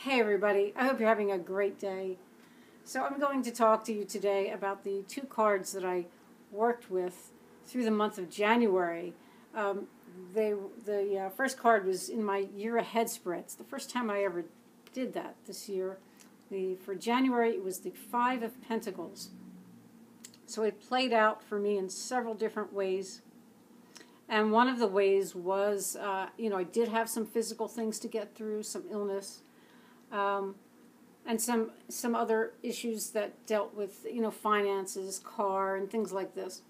Hey everybody, I hope you're having a great day. So I'm going to talk to you today about the two cards that I worked with through the month of January. The first card was in my year ahead spread. It's the first time I ever did that this year. For January it was the Five of Pentacles. So it played out for me in several different ways. And one of the ways was, I did have some physical things to get through, some illness. And some other issues that dealt with, finances, car, and things like this.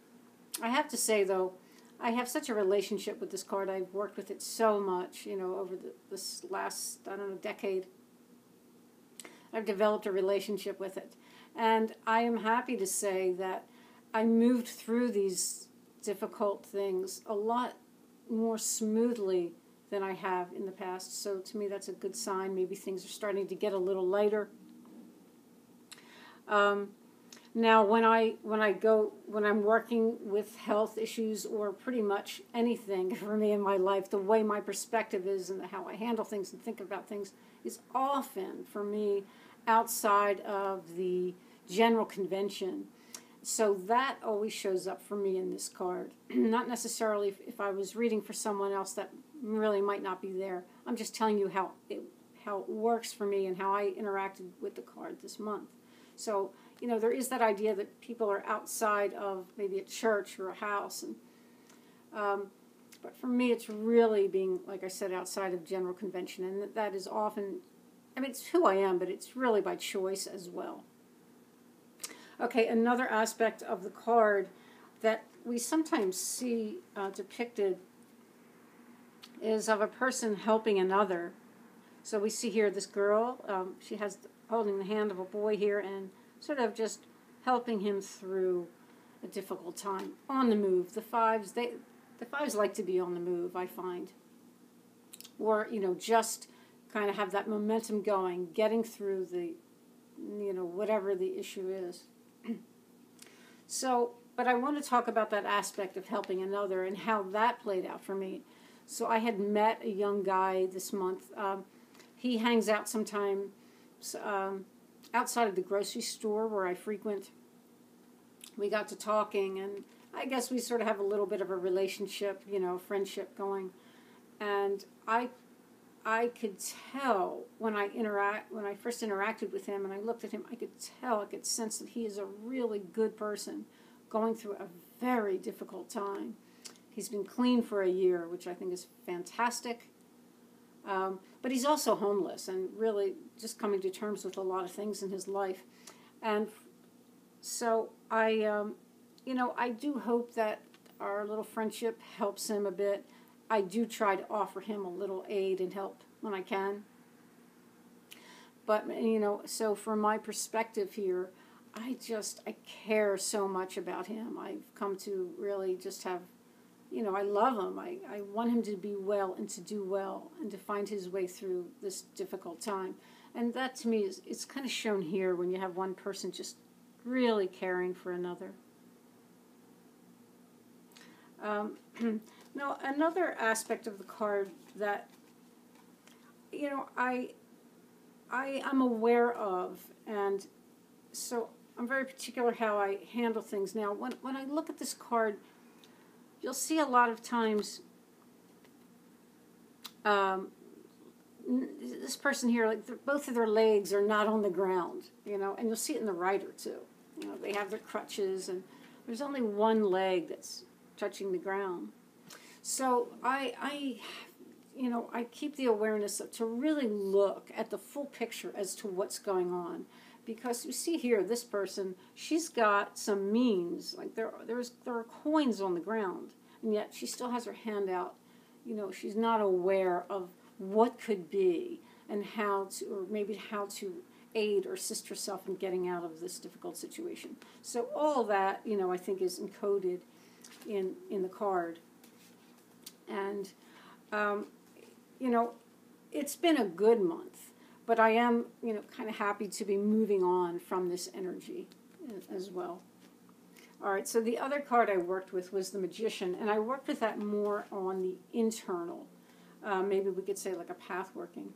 I have to say, though, I have such a relationship with this card. I've worked with it so much, over this last, decade. I've developed a relationship with it. And I am happy to say that I moved through these difficult things a lot more smoothly than I have in the past. So to me that's a good sign. Maybe things are starting to get a little lighter. Now when I'm working with health issues or pretty much anything for me in my life, the way my perspective is and how I handle things and think about things is often for me outside of the general convention. So that always shows up for me in this card. Not necessarily if I was reading for someone else, that really might not be there. I'm just telling you how it works for me and how I interacted with the card this month. So, there is that idea that people are outside of maybe a church or a house. But for me, it's really being, like I said, outside of general convention. And that is often, it's who I am, but it's really by choice as well. Okay, another aspect of the card that we sometimes see depicted is of a person helping another. So we see here this girl, she has holding the hand of a boy here and sort of just helping him through a difficult time. On the move. The fives like to be on the move, I find. Or, just kind of have that momentum going, getting through the, whatever the issue is. So, but I want to talk about that aspect of helping another and how that played out for me. So I had met a young guy this month. He hangs out sometimes outside of the grocery store where I frequent. We got to talking, and I guess we sort of have a little bit of a relationship, friendship going. And I could tell when I first interacted with him and I looked at him, I could sense that he is a really good person going through a very difficult time. He's been clean for a year, which I think is fantastic. But he's also homeless and really just coming to terms with a lot of things in his life. And so I do hope that our little friendship helps him a bit. I do try to offer him a little aid and help when I can. But, so from my perspective here, I care so much about him. I've come to really just have, I love him. I want him to be well and to do well and to find his way through this difficult time. And that to me it's kind of shown here when you have one person just really caring for another. Now, another aspect of the card that, I'm aware of, and so I'm very particular how I handle things. Now, when I look at this card, you'll see a lot of times this person here, both of their legs are not on the ground, and you'll see it in the writer too. They have their crutches, and there's only one leg that's touching the ground. So I keep the awareness to really look at the full picture as to what's going on. Because you see here, this person, she's got some means. Like there are coins on the ground, and yet she still has her hand out. She's not aware of what could be and how to aid or assist herself in getting out of this difficult situation. So all that, I think is encoded in the card. And, it's been a good month, but I am, kind of happy to be moving on from this energy as well. All right, so the other card I worked with was the Magician, and I worked with that more on the internal. Maybe we could say like a path working.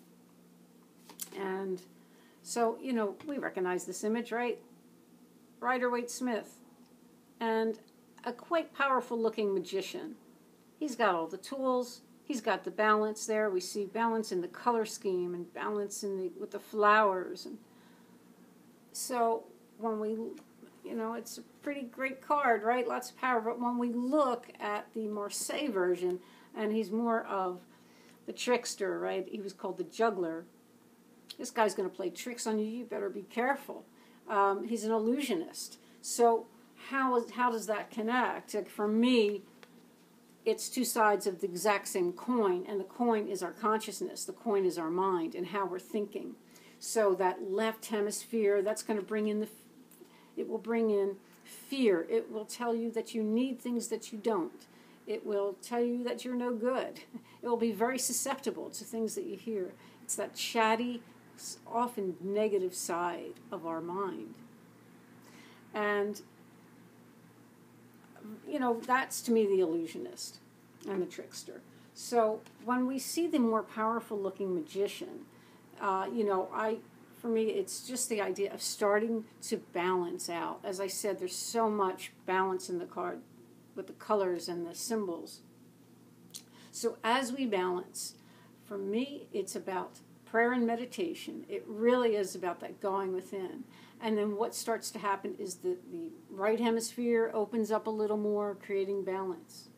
And So, you know, we recognize this image, right? Rider-Waite-Smith. And a quite powerful looking magician. He's got all the tools. He's got the balance there. We see balance in the color scheme and balance in with the flowers. And so when we, you know, it's a pretty great card, right? Lots of power. But when we look at the Marseille version, and he's more of the trickster, right? He was called the juggler. This guy's going to play tricks on you. You better be careful. He's an illusionist. So how does that connect? Like for me, it's two sides of the exact same coin, and the coin is our consciousness. The coin is our mind and how we're thinking. So that left hemisphere, that's going to bring in it will bring in fear. It will tell you that you need things that you don't. It will tell you that you're no good. It will be very susceptible to things that you hear. It's that chatty, often negative side of our mind. And, you know, that's to me the illusionist and the trickster. So when we see the more powerful looking magician, you know, for me, it's just the idea of starting to balance out. As I said, there's so much balance in the card with the colors and the symbols. So as we balance, for me, it's about prayer and meditation. It really is about that going within. And then what starts to happen is the right hemisphere opens up a little more, creating balance.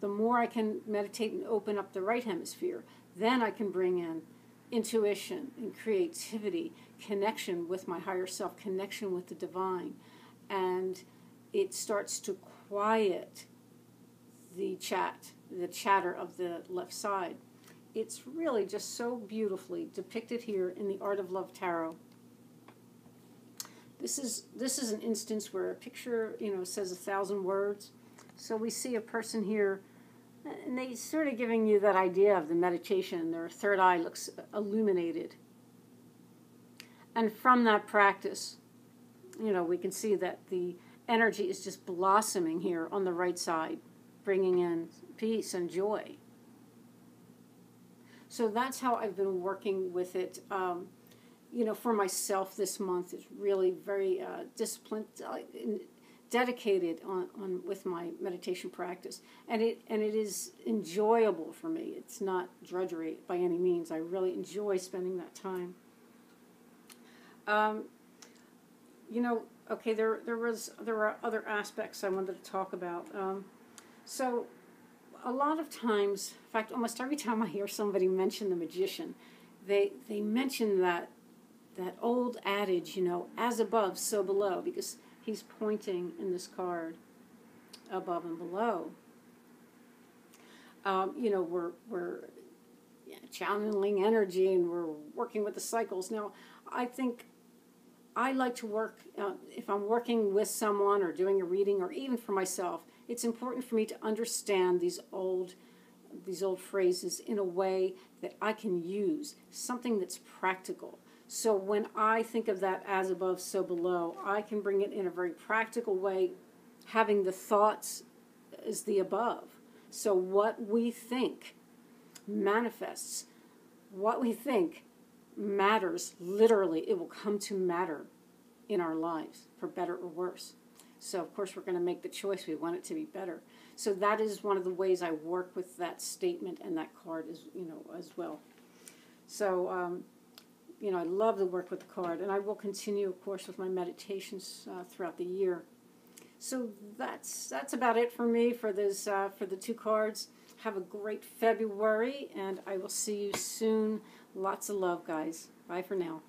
The more I can meditate and open up the right hemisphere, then I can bring in intuition and creativity, connection with my higher self, connection with the divine. And it starts to quiet the chatter of the left side. It's really just so beautifully depicted here in the Art of Love Tarot. This is an instance where a picture, you know, says 1,000 words. So we see a person here, and they sort of giving you that idea of the meditation. Their third eye looks illuminated. And from that practice, you know, we can see that the energy is just blossoming here on the right side, bringing in peace and joy. So that's how I've been working with it. You know, for myself this month is really very disciplined, dedicated with my meditation practice, and it is enjoyable for me. It's not drudgery by any means. I really enjoy spending that time. You know, okay, there are other aspects I wanted to talk about. So a lot of times, in fact, almost every time I hear somebody mention the magician, they mention that old adage, you know, as above, so below, because he's pointing in this card above and below. You know, we're channeling energy and we're working with the cycles. Now, I think I like to work, if I'm working with someone or doing a reading or even for myself, it's important for me to understand these old phrases in a way that I can use, something that's practical. So when I think of that as above, so below, I can bring it in a very practical way, having the thoughts as the above. So what we think manifests. What we think matters, literally. It will come to matter in our lives, for better or worse. So, of course, we're going to make the choice. We want it to be better. So that is one of the ways I work with that statement and that card, as well. So, I love to work with the card, and I will continue, of course, with my meditations throughout the year. So that's about it for me for this for the two cards. Have a great February, and I will see you soon. Lots of love, guys. Bye for now.